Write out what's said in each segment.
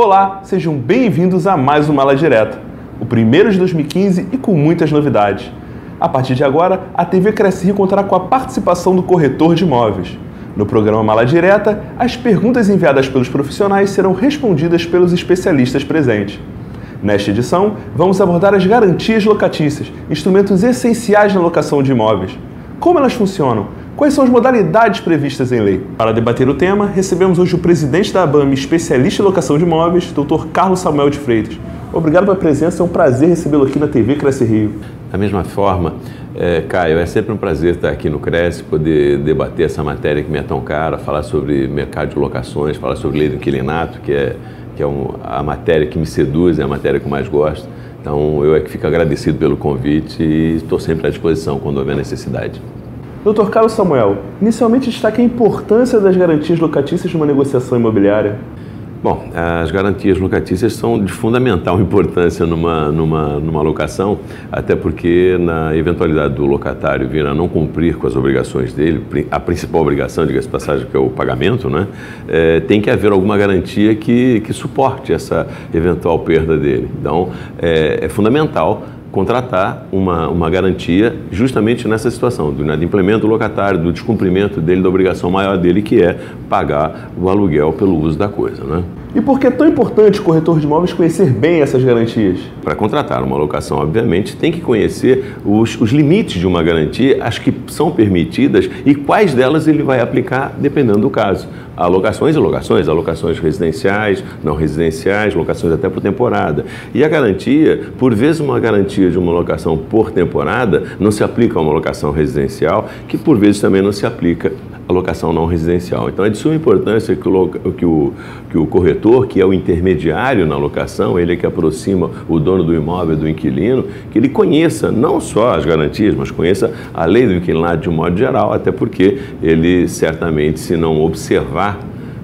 Olá, sejam bem-vindos a mais um Mala Direta, o primeiro de 2015 e com muitas novidades. A partir de agora, a TV Cresce Rio contará com a participação do corretor de imóveis. No programa Mala Direta, as perguntas enviadas pelos profissionais serão respondidas pelos especialistas presentes. Nesta edição, vamos abordar as garantias locatícias, instrumentos essenciais na locação de imóveis. Como elas funcionam? Quais são as modalidades previstas em lei? Para debater o tema, recebemos hoje o presidente da ABAME, especialista em locação de imóveis, Dr. Carlos Samuel de Freitas. Obrigado pela presença, é um prazer recebê-lo aqui na TV Cresce Rio. Da mesma forma, Caio, é sempre um prazer estar aqui no Cresce, poder debater essa matéria que me é tão cara, falar sobre mercado de locações, falar sobre lei do inquilinato, que é a matéria que me seduz, é a matéria que eu mais gosto. Então, eu é que fico agradecido pelo convite e estou sempre à disposição quando houver necessidade. Dr. Carlos Samuel, inicialmente destaque a importância das garantias locatícias numa negociação imobiliária. Bom, as garantias locatícias são de fundamental importância numa locação, até porque na eventualidade do locatário vir a não cumprir com as obrigações dele, a principal obrigação, diga-se de passagem, que é o pagamento, né? Tem que haver alguma garantia que suporte essa eventual perda dele. Então, é fundamental contratar uma garantia justamente nessa situação, do inadimplemento do locatário, do descumprimento dele, da obrigação maior dele, que é pagar o aluguel pelo uso da coisa, né? E por que é tão importante o corretor de imóveis conhecer bem essas garantias? Para contratar uma locação, obviamente, tem que conhecer os limites de uma garantia, as que são permitidas e quais delas ele vai aplicar dependendo do caso. Há locações e locações, há locações residenciais, não residenciais, locações até por temporada. E a garantia, por vezes uma garantia de uma locação por temporada, não se aplica a uma locação residencial, que por vezes também não se aplica a locação não residencial. Então é de suma importância que o corretor, que é o intermediário na locação, ele é que aproxima o dono do imóvel do inquilino, que ele conheça não só as garantias, mas conheça a lei do inquilinato de um modo geral, até porque ele certamente, se não observar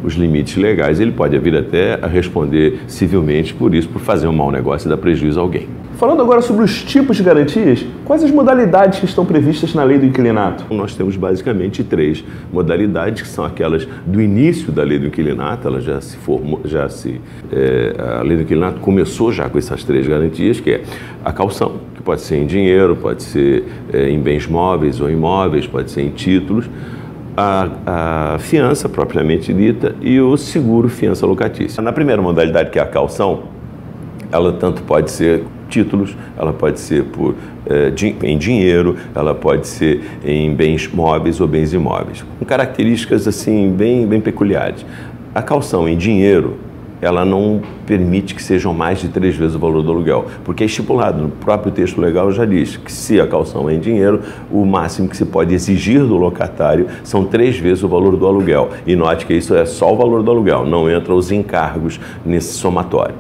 os limites legais, ele pode vir até a responder civilmente por fazer um mau negócio e dar prejuízo a alguém. Falando agora sobre os tipos de garantias, quais as modalidades que estlão previstas na lei do inquilinato? Nós temos basicamente 3 modalidades, que são aquelas do início da lei do inquilinato. Ela já se formou, a lei do inquilinato começou já com essas 3 garantias, que é a caução, que pode ser em dinheiro, pode ser em bens móveis ou imóveis, pode ser em títulos, a fiança propriamente dita e o seguro fiança locatícia. Na primeira modalidade, que é a caução, ela tanto pode ser títulos, ela pode ser em dinheiro, ela pode ser em bens móveis ou bens imóveis, com características assim bem peculiares. A caução em dinheiro, ela não permite que sejam mais de 3 vezes o valor do aluguel, porque é estipulado, no próprio texto legal já diz que se a caução é em dinheiro, o máximo que se pode exigir do locatário são 3 vezes o valor do aluguel. E note que isso é só o valor do aluguel, não entram os encargos nesse somatório.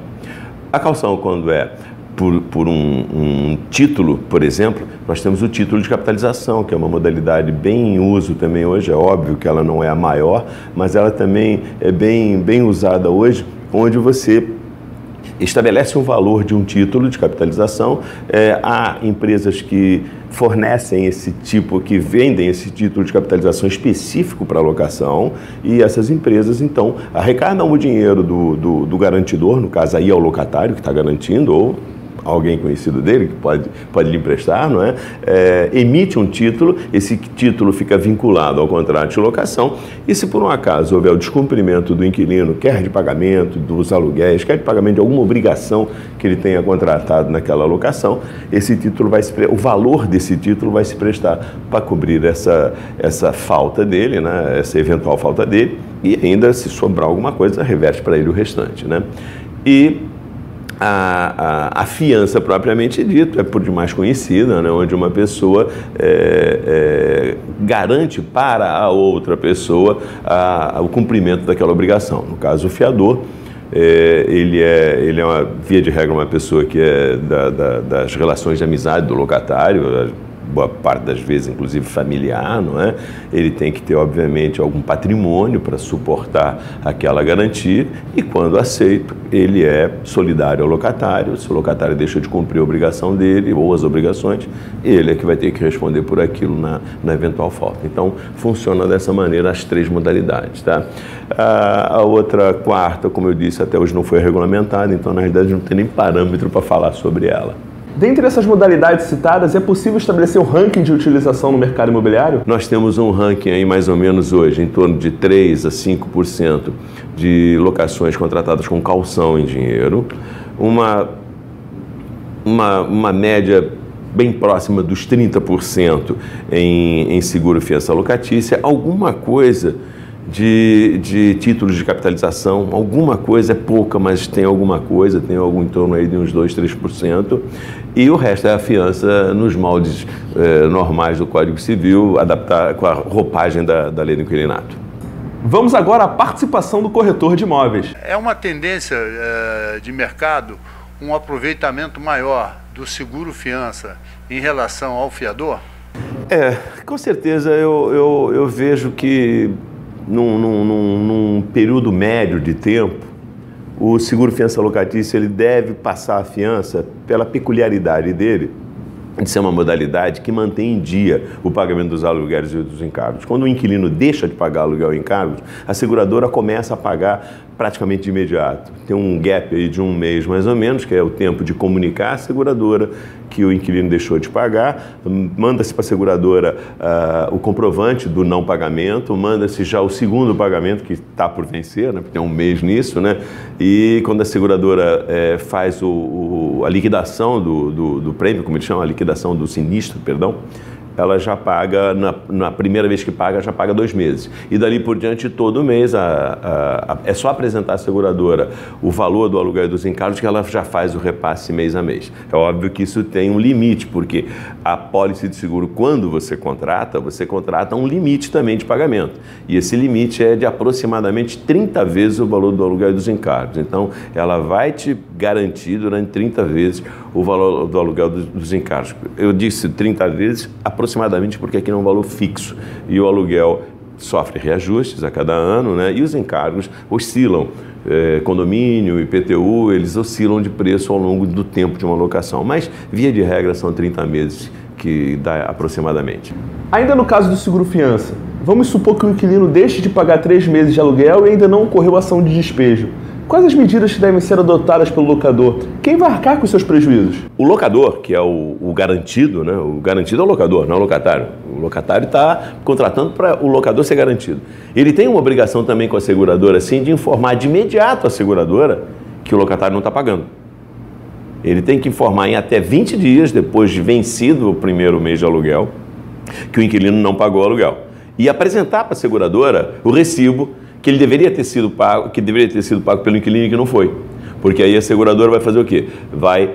A caução, quando é por um título, por exemplo, nós temos o título de capitalização, que é uma modalidade bem em uso também hoje. É óbvio que ela não é a maior, mas ela também é bem usada hoje, onde você estabelece um valor de um título de capitalização. Há empresas que fornecem esse tipo, que vendem esse título de capitalização específico para locação, e essas empresas, então, arrecadam o dinheiro do garantidor, no caso aí é o locatário que está garantindo, ou alguém conhecido dele que pode lhe emprestar, não é? Emite um título, esse título fica vinculado ao contrato de locação, e se por um acaso houver o descumprimento do inquilino, quer de pagamento dos aluguéis, quer de pagamento de alguma obrigação que ele tenha contratado naquela locação, esse título o valor desse título vai se prestar para cobrir essa falta dele, né? Essa eventual falta dele, e ainda, se sobrar alguma coisa, reverte para ele o restante, né? E a fiança propriamente dita é por demais conhecida, né? Onde uma pessoa garante para a outra pessoa o cumprimento daquela obrigação. No caso, o fiador, ele é via de regra uma pessoa que é das relações de amizade do locatário, boa parte das vezes, inclusive familiar, não é? Ele tem que ter, obviamente, algum patrimônio para suportar aquela garantia e, quando aceito, ele é solidário ao locatário. Se o locatário deixa de cumprir a obrigação dele ou as obrigações, ele é que vai ter que responder por aquilo na eventual falta. Então, funciona dessa maneira as três modalidades, tá? A outra, quarta, como eu disse, até hoje não foi regulamentada, então, na realidade, não tem nem parâmetro para falar sobre ela. Dentre essas modalidades citadas, é possível estabelecer um ranking de utilização no mercado imobiliário? Nós temos um ranking aí mais ou menos hoje, em torno de 3 a 5% de locações contratadas com calção em dinheiro, uma média bem próxima dos 30% em seguro fiança locatícia, alguma coisa de títulos de capitalização, alguma coisa, é pouca, mas tem alguma coisa, tem algo em torno aí de uns 2, 3%, e o resto é a fiança nos moldes normais do Código Civil, adaptar com a roupagem da lei do inquilinato. Vamos agora à participação do corretor de imóveis. É uma tendência de mercado um aproveitamento maior do seguro fiança em relação ao fiador? Com certeza eu vejo que num período médio de tempo, o seguro fiança locatícia ele deve passar a fiança pela peculiaridade dele, de ser uma modalidade que mantém em dia o pagamento dos aluguéis e dos encargos. Quando o inquilino deixa de pagar aluguel e encargos, a seguradora começa a pagar praticamente de imediato. Tem um gap aí de 1 mês mais ou menos, que é o tempo de comunicar à seguradora que o inquilino deixou de pagar, manda-se para a seguradora o comprovante do não pagamento, manda-se já o segundo pagamento que está por vencer, né, porque tem 1 mês nisso, né, e quando a seguradora faz a liquidação do prêmio, como eles chamam, a liquidação do sinistro, perdão, ela já paga, na primeira vez que paga, já paga 2 meses. E dali por diante, todo mês, é só apresentar à seguradora o valor do aluguel e dos encargos que ela já faz o repasse mês a mês. É óbvio que isso tem um limite, porque a pólice de seguro, quando você contrata um limite também de pagamento. E esse limite é de aproximadamente 30 vezes o valor do aluguel e dos encargos. Então, ela vai te garantir durante 30 vezes o valor do aluguel dos encargos. Eu disse 30 vezes aproximadamente porque aqui é um valor fixo e o aluguel sofre reajustes a cada ano, né? E os encargos oscilam. Condomínio, IPTU, eles oscilam de preço ao longo do tempo de uma locação, mas via de regra são 30 meses que dá aproximadamente. Ainda no caso do seguro fiança, vamos supor que o inquilino deixe de pagar 3 meses de aluguel e ainda não ocorreu ação de despejo. Quais as medidas que devem ser adotadas pelo locador? Quem vai arcar com os seus prejuízos? O locador, que é o garantido, né? O garantido é o locador, não é o locatário. O locatário está contratando para o locador ser garantido. Ele tem uma obrigação também com a seguradora, sim, de informar de imediato a seguradora que o locatário não está pagando. Ele tem que informar em até 20 dias depois de vencido o primeiro mês de aluguel que o inquilino não pagou o aluguel. E apresentar para a seguradora o recibo que ele deveria ter sido pago, pelo inquilino e que não foi. Porque aí a seguradora vai fazer o quê? Vai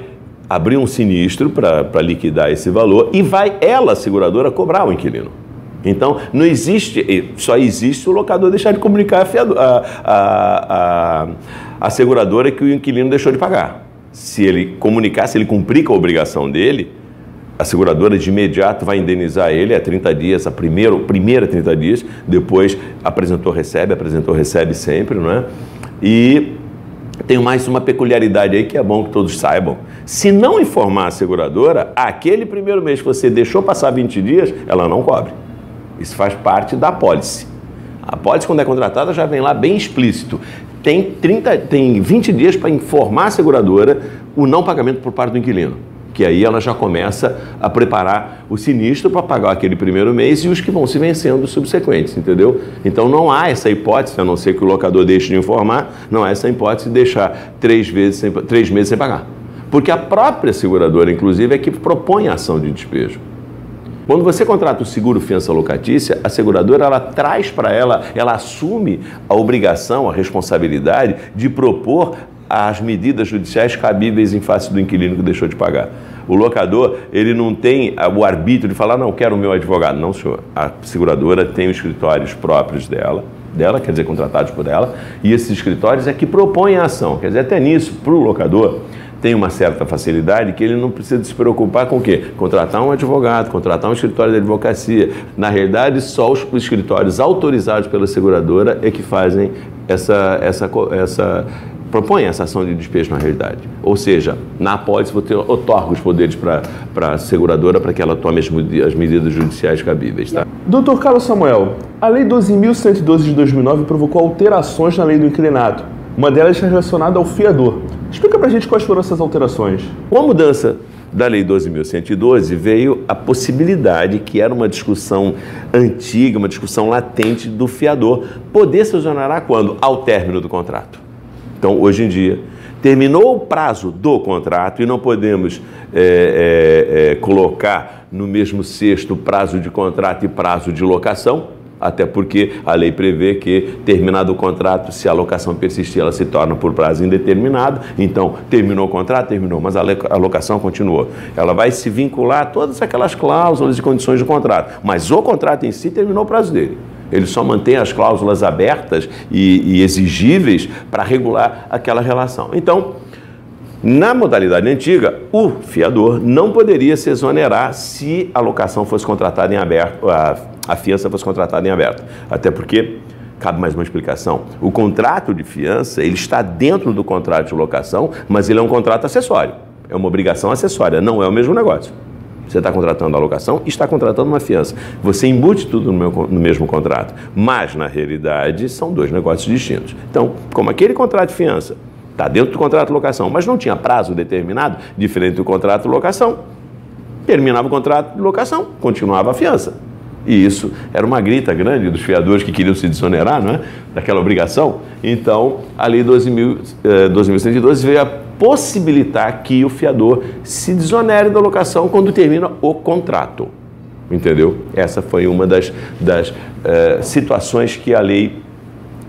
abrir um sinistro para liquidar esse valor e vai ela, a seguradora, cobrar o inquilino. Então, não existe, só existe o locador deixar de comunicar a seguradora que o inquilino deixou de pagar. Se ele comunicar, se ele cumprir com a obrigação dele, a seguradora de imediato vai indenizar ele a 30 dias, a primeira 30 dias, depois apresentou, recebe sempre, não é? E tem mais uma peculiaridade aí que é bom que todos saibam. Se não informar a seguradora, aquele primeiro mês que você deixou passar 20 dias, ela não cobre. Isso faz parte da apólice. A apólice, quando é contratada, já vem lá bem explícito. Tem 20 dias para informar a seguradora o não pagamento por parte do inquilino. Que aí ela já começa a preparar o sinistro para pagar aquele primeiro mês e os que vão se vencendo os subsequentes, entendeu? Então não há essa hipótese, a não ser que o locador deixe de informar, não há essa hipótese de deixar 3 meses sem pagar. Porque a própria seguradora, inclusive, é que propõe a ação de despejo. Quando você contrata o seguro fiança locatícia, a seguradora ela traz para ela assume a obrigação, a responsabilidade de propor as medidas judiciais cabíveis em face do inquilino que deixou de pagar. O locador, ele não tem o arbítrio de falar, não, quero o meu advogado. Não, senhor. A seguradora tem os escritórios próprios dela, quer dizer, contratados por ela, e esses escritórios é que propõem a ação. Quer dizer, até nisso, para o locador, tem uma certa facilidade que ele não precisa se preocupar com o quê? Contratar um advogado, contratar um escritório de advocacia. Na realidade, só os escritórios autorizados pela seguradora é que fazem propõe essa ação de despejo na realidade. Ou seja, na apólice você otorga os poderes para a seguradora para que ela tome as medidas judiciais cabíveis. Tá? Dr. Carlos Samuel, a Lei 12.112 de 2009 provocou alterações na lei do inquilinato. Uma delas relacionada ao fiador. Explica pra gente quais foram essas alterações. Com a mudança da Lei 12.112 veio a possibilidade, que era uma discussão antiga, uma discussão latente do fiador, poder se exonerar quando? Ao término do contrato. Então, hoje em dia, terminou o prazo do contrato e não podemos colocar no mesmo cesto prazo de contrato e prazo de locação, até porque a lei prevê que, terminado o contrato, se a locação persistir, ela se torna por prazo indeterminado. Então, terminou o contrato, terminou, mas a locação continuou. Ela vai se vincular a todas aquelas cláusulas e condições do contrato, mas o contrato em si terminou o prazo dele. Ele só mantém as cláusulas abertas e exigíveis para regular aquela relação. Então, na modalidade antiga, o fiador não poderia se exonerar se a locação fosse contratada em aberto, a fiança fosse contratada em aberto. Até porque, cabe mais uma explicação, o contrato de fiança, ele está dentro do contrato de locação, mas ele é um contrato acessório. É uma obrigação acessória, não é o mesmo negócio. Você está contratando a locação e está contratando uma fiança. Você embute tudo no mesmo contrato, mas, na realidade, são dois negócios distintos. Então, como aquele contrato de fiança está dentro do contrato de locação, mas não tinha prazo determinado, diferente do contrato de locação, terminava o contrato de locação, continuava a fiança. E isso era uma grita grande dos fiadores que queriam se desonerar, não é? Daquela obrigação. Então, a Lei 12.112 veio a possibilitar que o fiador se desonere da locação quando termina o contrato. Entendeu? Essa foi uma das situações que a Lei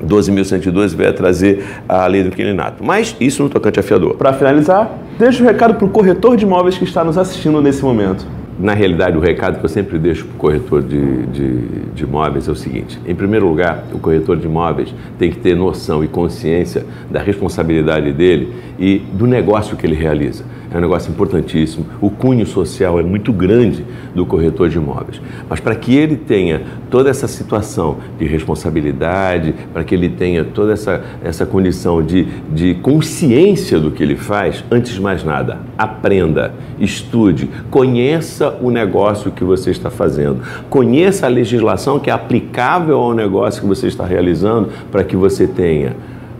12.112 veio a trazer a lei do inquilinato. Mas isso no tocante a fiador. Para finalizar, deixa um recado para o corretor de imóveis que está nos assistindo nesse momento. Na realidade, o recado que eu sempre deixo para o corretor de imóveis é o seguinte. Em primeiro lugar, o corretor de imóveis tem que ter noção e consciência da responsabilidade dele e do negócio que ele realiza. É um negócio importantíssimo. O cunho social é muito grande do corretor de imóveis. Mas para que ele tenha toda essa situação de responsabilidade, para que ele tenha toda essa condição de consciência do que ele faz, antes de mais nada, aprenda, estude, conheça o negócio que você está fazendo. Conheça a legislação que é aplicável ao negócio que você está realizando para que você tenha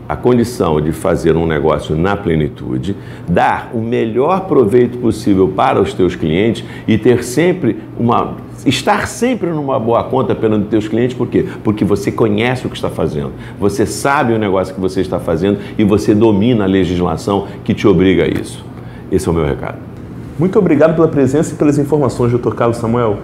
a condição de fazer um negócio na plenitude, dar o melhor proveito possível para os teus clientes e estar sempre numa boa conta perante os teus clientes. Por quê? Porque você conhece o que está fazendo, você sabe o negócio que você está fazendo e você domina a legislação que te obriga a isso. Esse é o meu recado. Muito obrigado pela presença e pelas informações, Dr. Carlos Samuel.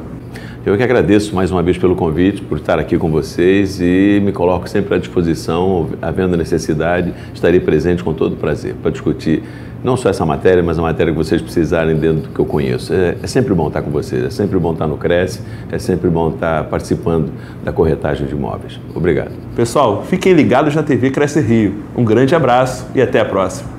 Eu que agradeço mais uma vez pelo convite, por estar aqui com vocês e me coloco sempre à disposição, havendo necessidade, estarei presente com todo prazer para discutir não só essa matéria, mas a matéria que vocês precisarem dentro do que eu conheço. É sempre bom estar com vocês, é sempre bom estar no Cresce, é sempre bom estar participando da corretagem de imóveis. Obrigado. Pessoal, fiquem ligados na TV Cresce Rio. Um grande abraço e até a próxima.